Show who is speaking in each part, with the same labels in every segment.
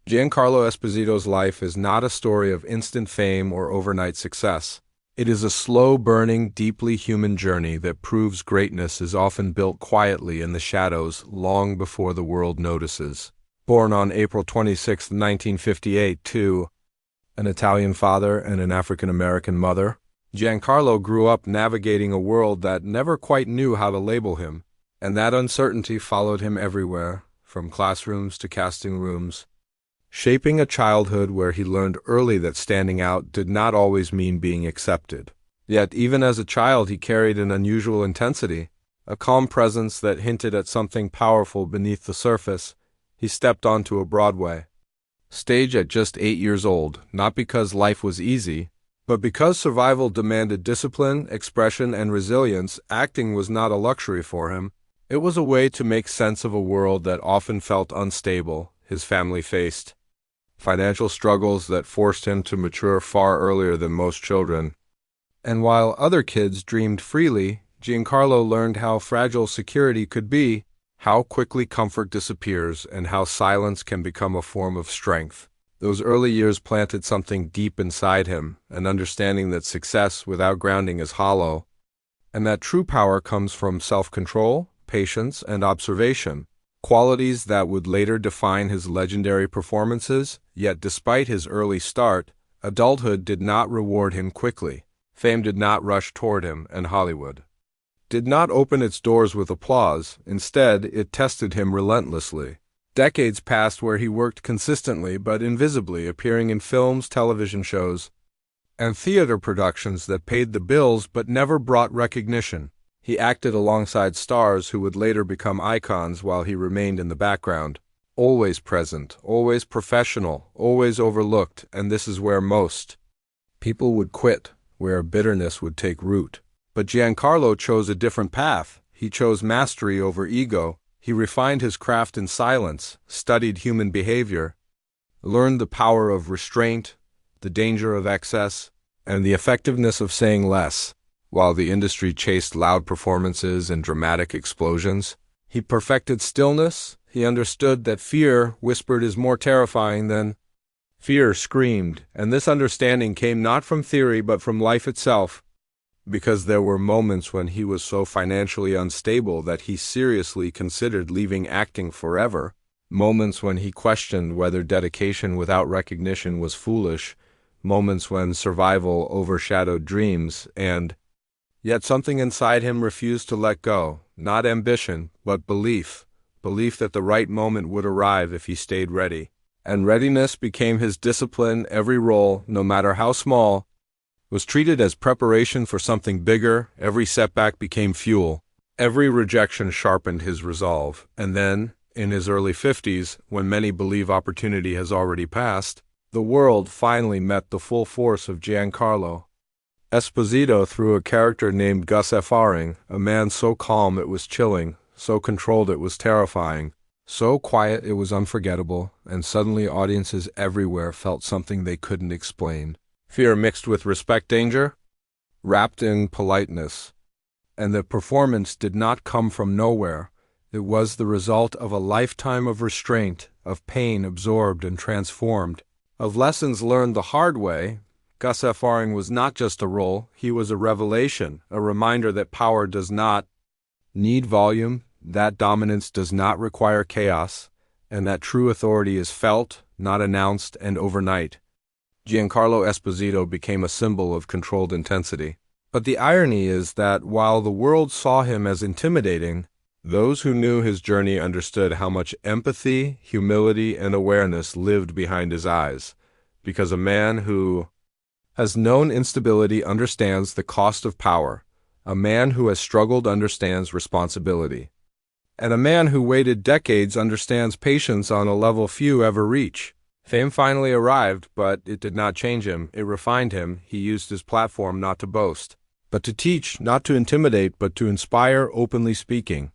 Speaker 1: Giancarlo Esposito's life is not a story of instant fame or overnight success. It is a slow-burning, deeply human journey that proves greatness is often built quietly in the shadows long before the world notices. Born on April 26, 1958, to an Italian father and an African-American mother, Giancarlo grew up navigating a world that never quite knew how to label him, and that uncertainty followed him everywhere, from classrooms to casting rooms, shaping a childhood where he learned early that standing out did not always mean being accepted. Yet even as a child he carried an unusual intensity, a calm presence that hinted at something powerful beneath the surface. He stepped onto a Broadway stage at just 8 years old, not because life was easy, but because survival demanded discipline, expression, and resilience. Acting was not a luxury for him. It was a way to make sense of a world that often felt unstable. His family faced financial struggles that forced him to mature far earlier than most children. And while other kids dreamed freely, Giancarlo learned how fragile security could be, how quickly comfort disappears, and how silence can become a form of strength. Those early years planted something deep inside him, an understanding that success without grounding is hollow, and that true power comes from self-control, patience, and observation, qualities that would later define his legendary performances. Yet despite his early start, adulthood did not reward him quickly. Fame did not rush toward him, and Hollywood did not open its doors with applause. Instead, it tested him relentlessly. Decades passed where he worked consistently but invisibly, appearing in films, television shows, and theater productions that paid the bills but never brought recognition. He acted alongside stars who would later become icons while he remained in the background, always present, always professional, always overlooked, and this is where most people would quit, where bitterness would take root. But Giancarlo chose a different path. He chose mastery over ego. He refined his craft in silence, studied human behavior, learned the power of restraint, the danger of excess, and the effectiveness of saying less. While the industry chased loud performances and dramatic explosions, he perfected stillness. He understood that fear whispered is more terrifying than fear screamed, and this understanding came not from theory but from life itself, because there were moments when he was so financially unstable that he seriously considered leaving acting forever, moments when he questioned whether dedication without recognition was foolish, moments when survival overshadowed dreams, and yet something inside him refused to let go, not ambition, but belief that the right moment would arrive if he stayed ready. And readiness became his discipline. Every role, no matter how small, was treated as preparation for something bigger. Every setback became fuel. Every rejection sharpened his resolve. And then, in his early 50s, when many believe opportunity has already passed, the world finally met the full force of Giancarlo Esposito through a character named Fring, a man so calm it was chilling, so controlled it was terrifying, so quiet it was unforgettable, and suddenly audiences everywhere felt something they couldn't explain. Fear mixed with respect, danger wrapped in politeness. And the performance did not come from nowhere. It was the result of a lifetime of restraint, of pain absorbed and transformed, of lessons learned the hard way. Fring was not just a role, he was a revelation, a reminder that power does not need volume, that dominance does not require chaos, and that true authority is felt, not announced, and overnight. Giancarlo Esposito became a symbol of controlled intensity. But the irony is that while the world saw him as intimidating, those who knew his journey understood how much empathy, humility, and awareness lived behind his eyes. Because a man who has known instability understands the cost of power. A man who has struggled understands responsibility. And a man who waited decades understands patience on a level few ever reach. Fame finally arrived, but it did not change him. It refined him. He used his platform not to boast, but to teach, not to intimidate, but to inspire, openly speaking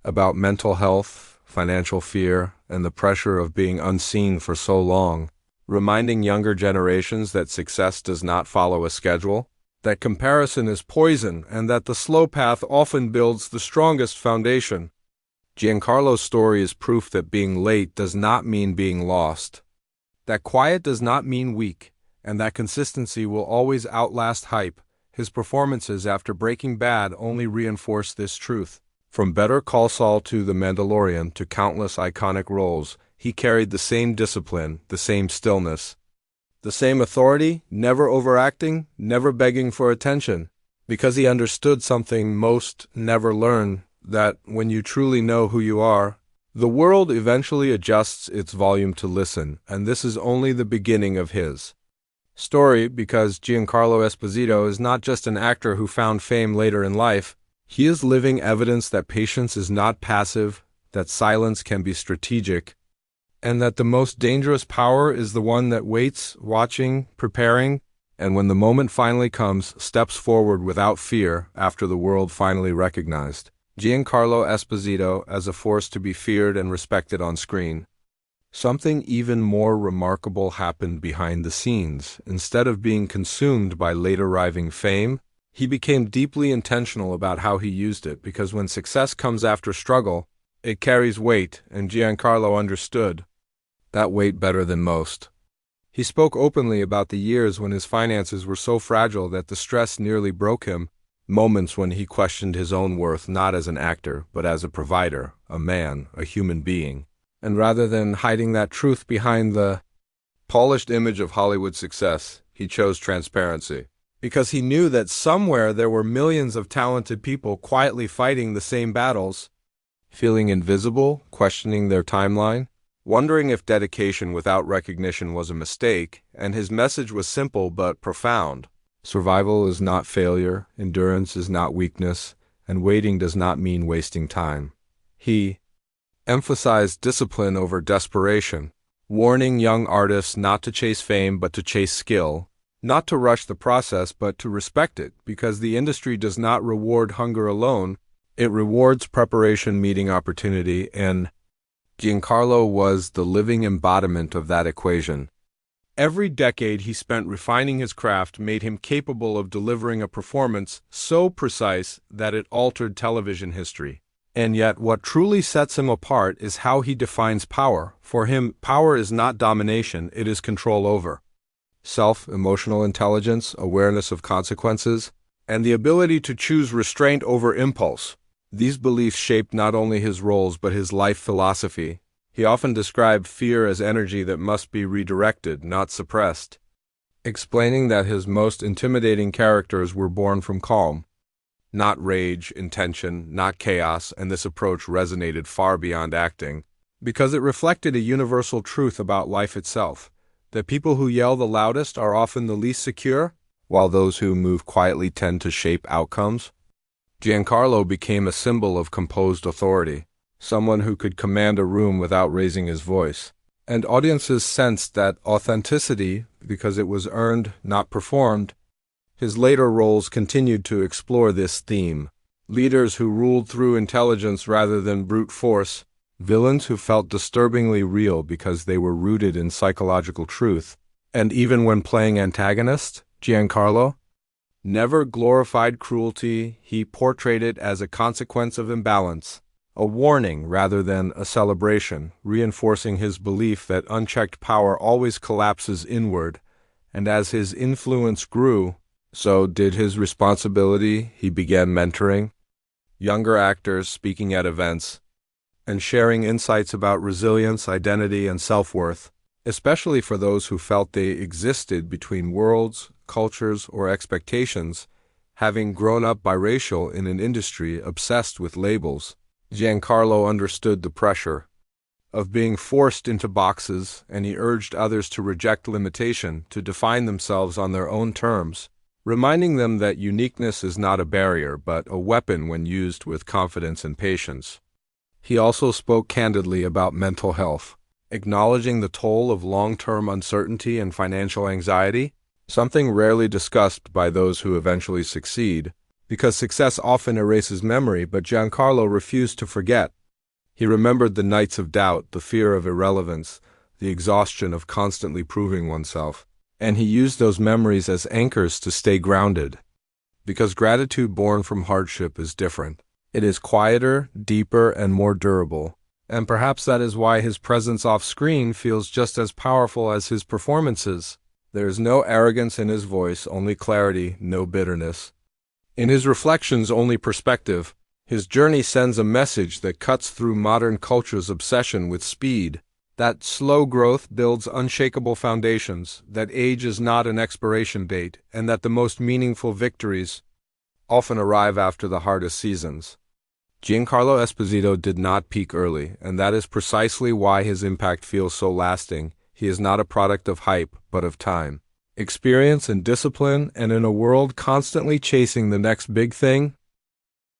Speaker 1: about mental health, financial fear, and the pressure of being unseen for so long, reminding younger generations that success does not follow a schedule, that comparison is poison, and that the slow path often builds the strongest foundation. Giancarlo's story is proof that being late does not mean being lost. that quiet does not mean weak, and that consistency will always outlast hype. His performances after Breaking Bad only reinforce this truth. From Better Call Saul to The Mandalorian to countless iconic roles, he carried the same discipline, the same stillness, the same authority, never overacting, never begging for attention, because he understood something most never learn, that when you truly know who you are, the world eventually adjusts its volume to listen, and this is only the beginning of his story, because Giancarlo Esposito is not just an actor who found fame later in life. He is living evidence that patience is not passive, that silence can be strategic, and that the most dangerous power is the one that waits, watching, preparing, and when the moment finally comes, steps forward without fear after the world finally recognized Giancarlo Esposito as a force to be feared and respected on screen. Something even more remarkable happened behind the scenes. Instead of being consumed by late-arriving fame, he became deeply intentional about how he used it, because when success comes after struggle, it carries weight, and Giancarlo understood that weight better than most. He spoke openly about the years when his finances were so fragile that the stress nearly broke him, moments when he questioned his own worth not as an actor, but as a provider, a man, a human being. And rather than hiding that truth behind the polished image of Hollywood success, he chose transparency, because he knew that somewhere there were millions of talented people quietly fighting the same battles, feeling invisible, questioning their timeline, wondering if dedication without recognition was a mistake, and his message was simple but profound. Survival is not failure, endurance is not weakness, and waiting does not mean wasting time. He emphasized discipline over desperation, warning young artists not to chase fame but to chase skill, not to rush the process but to respect it, because the industry does not reward hunger alone, it rewards preparation meeting opportunity, and Giancarlo was the living embodiment of that equation. Every decade he spent refining his craft made him capable of delivering a performance so precise that it altered television history. And yet what truly sets him apart is how he defines power. For him, power is not domination, it is control over self, emotional intelligence, awareness of consequences, and the ability to choose restraint over impulse. These beliefs shaped not only his roles but his life philosophy. He often described fear as energy that must be redirected, not suppressed, explaining that his most intimidating characters were born from calm, not rage, intention, not chaos, and this approach resonated far beyond acting, because it reflected a universal truth about life itself, that people who yell the loudest are often the least secure, while those who move quietly tend to shape outcomes. Giancarlo became a symbol of composed authority, someone who could command a room without raising his voice. And audiences sensed that authenticity because it was earned, not performed. His later roles continued to explore this theme. Leaders who ruled through intelligence rather than brute force, villains who felt disturbingly real because they were rooted in psychological truth. And even when playing antagonist, Giancarlo never glorified cruelty, he portrayed it as a consequence of imbalance, a warning rather than a celebration, reinforcing his belief that unchecked power always collapses inward, and as his influence grew, so did his responsibility. He began mentoring younger actors, speaking at events, and sharing insights about resilience, identity, and self-worth, especially for those who felt they existed between worlds, cultures, or expectations. Having grown up biracial in an industry obsessed with labels, Giancarlo understood the pressure of being forced into boxes, and he urged others to reject limitation, to define themselves on their own terms, reminding them that uniqueness is not a barrier, but a weapon when used with confidence and patience. He also spoke candidly about mental health, acknowledging the toll of long-term uncertainty and financial anxiety, something rarely discussed by those who eventually succeed, because success often erases memory, but Giancarlo refused to forget. He remembered the nights of doubt, the fear of irrelevance, the exhaustion of constantly proving oneself, and he used those memories as anchors to stay grounded. Because gratitude born from hardship is different. It is quieter, deeper, and more durable. And perhaps that is why his presence off-screen feels just as powerful as his performances. There is no arrogance in his voice, only clarity, no bitterness. In his reflections, only perspective. His journey sends a message that cuts through modern culture's obsession with speed. That slow growth builds unshakable foundations, that age is not an expiration date, and that the most meaningful victories often arrive after the hardest seasons. Giancarlo Esposito did not peak early, and that is precisely why his impact feels so lasting. He is not a product of hype, but of time, experience, and discipline, and in a world constantly chasing the next big thing,